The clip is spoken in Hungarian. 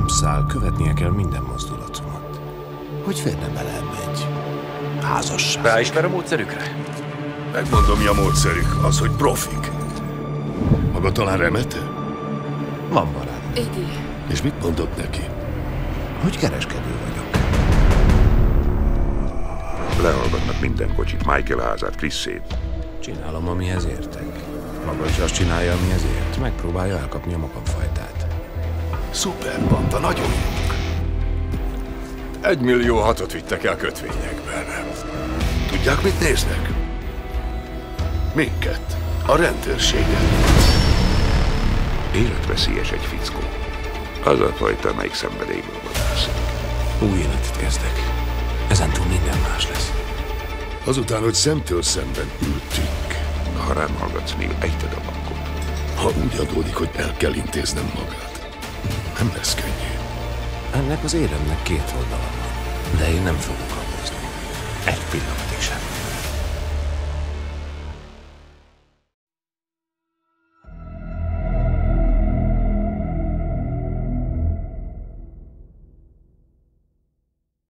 nem száll, követnie kell minden mozdulatomat. Hogy férne bele ebbe egy házasság? Ráismer a módszerükre? Megmondom, mi a módszerük, az, hogy profik. Maga talán Remete? Van barát. Edi. És mit mondott neki? Hogy kereskedő vagyok. Lehallgatnak minden kocsit, Michael házát, Chrisét. Csinálom, amihez értek. Maga is azt csinálja, amihez ért. Megpróbálja elkapni a magamfajtát. Szuper, banda, nagyon jók. 1,6 millió vittek el kötvényekben. Tudják, mit néznek? Minket. A rendőrséget. Életveszélyes egy fickó. Az a fajta, amelyik szenvedélyből vadászik. Új életet kezdek. Ezentúl minden más lesz. Azután, hogy szemtől szemben ültünk. Ha rám hallgatsz, Neil, ejted a bankot. Ha úgy adódik, hogy el kell intéznem magát, nem lesz könnyű. Ennek az éremnek két oldala van, de én nem fogok habozni. Egy pillanatig sem.